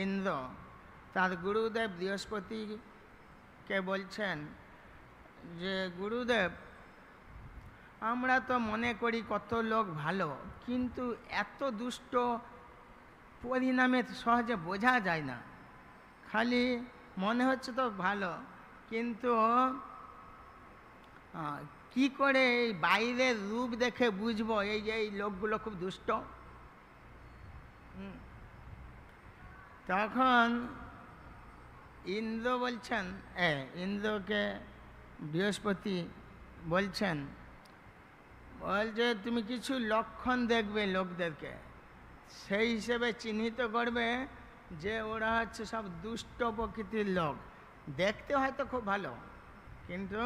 ইন্দ্র তার গুরুদেব বৃহস্পতিকে বলছেন যে গুরুদেব, আমরা তো মনে করি কত লোক ভালো, কিন্তু এত দুষ্ট পরিণামে সহজে বোঝা যায় না। খালি মনে হচ্ছে তো ভালো, কিন্তু কি করে এই বাইরের রূপ দেখে বুঝবো এই যে এই লোকগুলো খুব দুষ্ট? তখন ইন্দ্র বলছেন, ইন্দ্রকে বৃহস্পতি বলছেন, বলছে তুমি কিছু লক্ষণ দেখবে লোকদেরকে, সেই হিসেবে চিহ্নিত করবে যে ওরা হচ্ছে সব দুষ্ট প্রকৃতির লোক। দেখতে হয়তো খুব ভালো, কিন্তু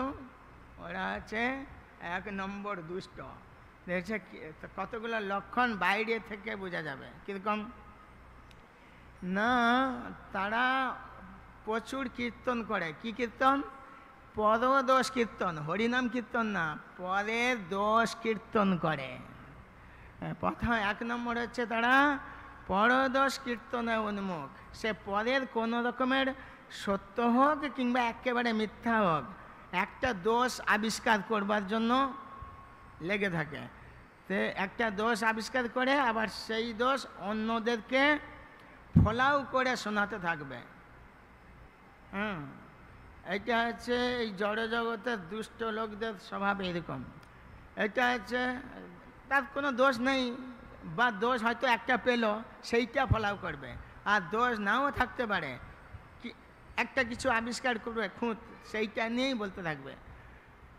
ওরা হচ্ছে 1 নম্বর দুষ্ট। দেখছে কতগুলো লক্ষণ বাইরে থেকে বোঝা যাবে। কীরকম না, তারা প্রচুর কীর্তন করে। কি কীর্তন? পরদোষ কীর্তন, হরিনাম কীর্তন না, পরের দোষ কীর্তন করে। প্রথম 1 নম্বর হচ্ছে তারা পরদোষ কীর্তনে উন্মুখ। সে পরের কোনো রকমের সত্য হোক কিংবা একেবারে মিথ্যা হোক, একটা দোষ আবিষ্কার করবার জন্য লেগে থাকে। তো একটা দোষ আবিষ্কার করে আবার সেই দোষ অন্যদেরকে ফলাও করে শোনাতে থাকবে। এটা হচ্ছে এই জড় জগতের দুষ্ট লোকদের স্বভাব এরকম। এটা হচ্ছে তার কোনো দোষ নেই, বা দোষ হয়তো একটা পেল, সেইটা ফলাও করবে। আর দোষ নাও থাকতে পারে, একটা কিছু আবিষ্কার করবে খুঁত, সেইটা নিয়েই বলতে থাকবে।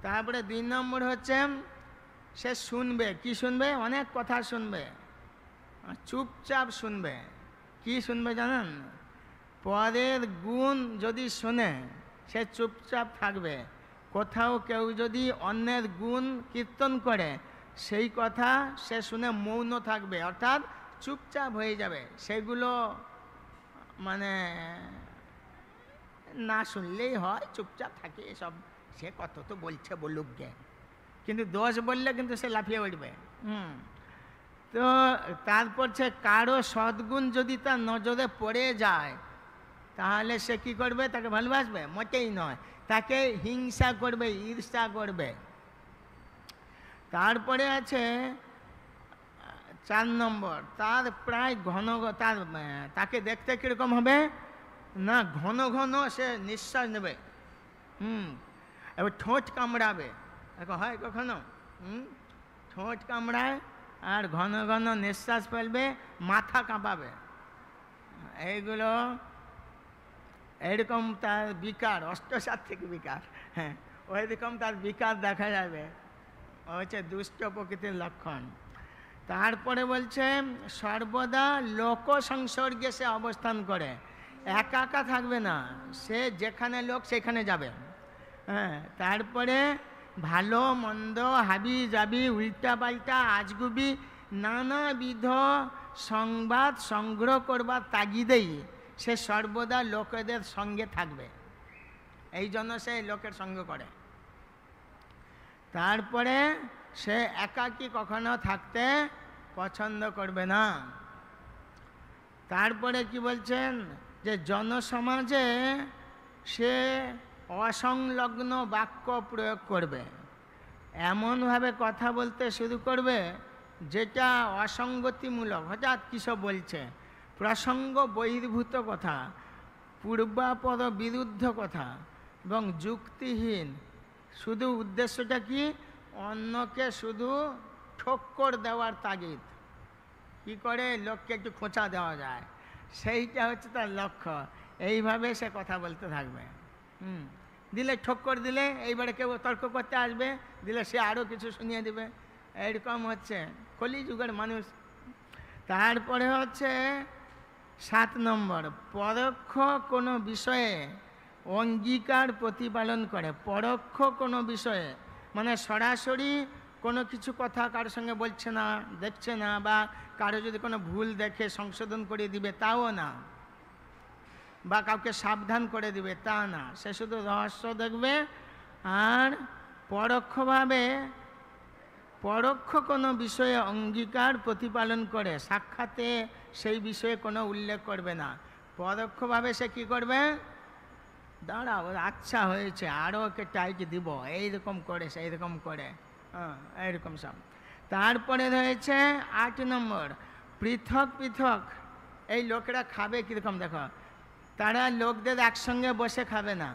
তারপরে 2 নম্বর হচ্ছে সে শুনবে। কি শুনবে? অনেক কথা শুনবে, চুপচাপ শুনবে। কি শুনবে জানেন? পরের গুণ যদি শোনে সে চুপচাপ থাকবে। কোথাও কেউ যদি অন্যের গুণ কীর্তন করে, সেই কথা সে শুনে মৌন থাকবে, অর্থাৎ চুপচাপ হয়ে যাবে। সেগুলো মানে না শুনলেই হয়, চুপচাপ থাকে। এসব সে কত তো বলছে, বলুক গে, কিন্তু দোষ বললে কিন্তু সে লাফিয়ে উঠবে। তো তারপর সে কারো সদ্গুণ যদি তার নজরে পড়ে যায়, তাহলে সে কি করবে? তাকে ভালোবাসবে? মোটেই নয়, তাকে হিংসা করবে, ঈর্ষা করবে। তারপরে আছে 4 নম্বর, তার প্রায় তাকে দেখতে কীরকম হবে না, ঘন ঘন সে নিঃশ্বাস নেবে। এবার ঠোঁট কামড়াবে, হয় কখনো ঠোঁট কামড়ায়, আর ঘন ঘন নিঃশ্বাস ফেলবে, মাথা কাঁপাবে। এইগুলো এরকম তার বিকার, অষ্টসাত্ত্বিক বিকার। ওইরকম তার বিকার দেখা যাবে। হচ্ছে দুষ্ট প্রকৃতির লক্ষণ। তারপরে বলছে সর্বদা লোক সংসর্গে সে অবস্থান করে, একা একা থাকবে না, সে যেখানে লোক সেখানে যাবে। তারপরে ভালো মন্দ, হাবি জাবি, উল্টা পাল্টা, আজগুবি নানাবিধ সংবাদ সংগ্রহ করবার তাগিদেই সে সর্বদা লোকেদের সঙ্গে থাকবে। এই জন্য সে লোকের সঙ্গ করে। তারপরে সে একাকী কখনো থাকতে পছন্দ করবে না। তারপরে কি বলছেন? যে জনসমাজে সে অসংলগ্ন বাক্য প্রয়োগ করবে, এমনভাবে কথা বলতে শুরু করবে যেটা অসঙ্গতিমূলক, হঠাৎ কিসব বলছে, প্রসঙ্গ বহির্ভূত কথা, পূর্বাপর বিরুদ্ধ কথা এবং যুক্তিহীন। শুধু উদ্দেশ্যটা কি? অন্যকে শুধু ঠক্কর দেওয়ার তাগিদ, কি করে লোককে একটু খোঁচা দেওয়া যায়, সেইটা হচ্ছে তার লক্ষ্য। এইভাবে সে কথা বলতে থাকবে। দিলে ঠক্কর দিলে এইবারে কেউ তর্ক করতে আসবে, দিলে সে আরও কিছু শুনিয়ে দেবে। এইরকম হচ্ছে কলিযুগের মানুষ। তারপরে হচ্ছে 7 নম্বর, পরোক্ষ কোনো বিষয়ে অঙ্গীকার প্রতিপালন করে। পরোক্ষ কোনো বিষয়ে মানে সরাসরি কোনো কিছু কথা কারোর সঙ্গে বলছে না, দেখছে না, বা কারো যদি কোনো ভুল দেখে সংশোধন করে দিবে তাও না, বা কাউকে সাবধান করে দিবে তা না। সে শুধু রহস্য দেখবে। আর পরোক্ষভাবে পরোক্ষ কোনো বিষয়ে অঙ্গীকার প্রতিপালন করে, সাক্ষাতে সেই বিষয়ে কোনো উল্লেখ করবে না। পরোক্ষভাবে সে কী করবে, দাঁড়াও আচ্ছা হয়েছে, আরও ওকে টাইট দিব, এইরকম করে সেই রকম করে, হ্যাঁ এইরকম সব। তারপরে রয়েছে 8 নম্বর, পৃথক পৃথক। এই লোকেরা খাবে কীরকম দেখো, তারা লোকদের একসঙ্গে বসে খাবে না,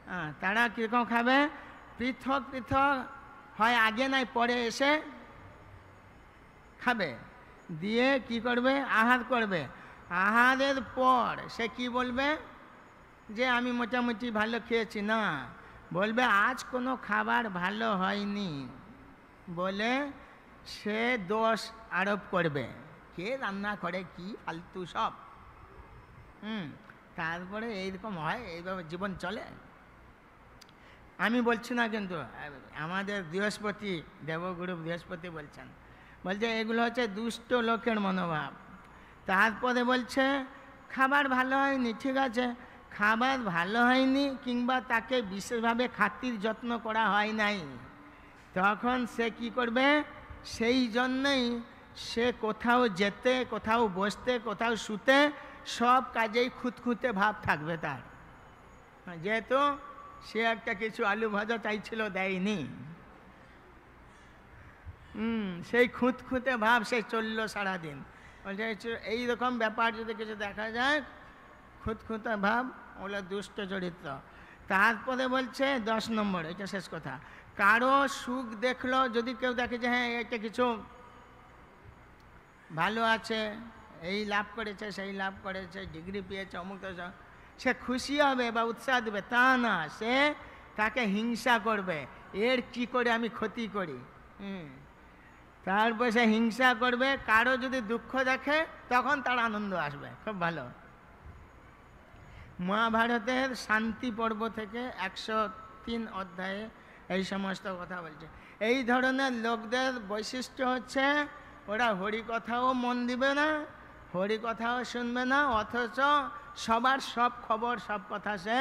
হ্যাঁ তারা কীরকম খাবে, পৃথক পৃথক, হয় আগে নাই পরে এসে খাবে, দিয়ে কি করবে, আহার করবে। আহারের পর সে কি বলবে যে আমি মোটামুটি ভালো খেয়েছি, না, বলবে আজ কোনো খাবার ভালো হয়নি বলে সে দোষ আরোপ করবে, কে রান্না করে কি ফালতু সব। তারপরে এইরকম হয়, এইভাবে জীবন চলে। আমি বলছি না, কিন্তু আমাদের বৃহস্পতি, দেবগুরু বৃহস্পতি বলছেন, বলছে এগুলো হচ্ছে দুষ্ট লোকের মনোভাব। তারপরে বলছে খাবার ভালো হয়নি, ঠিক আছে, খাবার ভালো হয়নি কিংবা তাকে বিশেষভাবে খাতির যত্ন করা হয় নাই, তখন সে কি করবে, সেই জন্যই সে কোথাও যেতে, কোথাও বসতে, কোথাও শুতে, সব কাজেই খুঁতখুঁতে ভাব থাকবে তার, যেহেতু সে একটা কিছু আলু ভাজা চাইছিল দেয়নি, সেই খুঁতখুঁতে ভাব সে চললো সারাদিন। বলছে এইরকম ব্যাপার যদি কিছু দেখা যায়, খুঁতখুঁতে ভাব, ওগুলো দুষ্ট চরিত্র। তারপরে বলছে 10 নম্বর, এটা শেষ কথা, কারো সুখ দেখলো, যদি কেউ দেখে যে হ্যাঁ এটা কিছু ভালো আছে, এই লাভ করেছে, সেই লাভ করেছে, ডিগ্রি পেয়েছে, অমুক, সে খুশি হবে বা উৎসাহ দেবে, তা না, সে তাকে হিংসা করবে, এর কি করে আমি ক্ষতি করি। তারপর সে হিংসা করবে। কারো যদি দুঃখ দেখে তখন তার আনন্দ আসবে, খুব ভালো। মহাভারতের শান্তি পর্ব থেকে 103 অধ্যায়ে এই সমস্ত কথা বলছে। এই ধরনের লোকদের বৈশিষ্ট্য হচ্ছে ওরা হরিকথাও মন দিবে না, হরিকথাও শুনবে না, অথচ সবার সব খবর সব কথা সে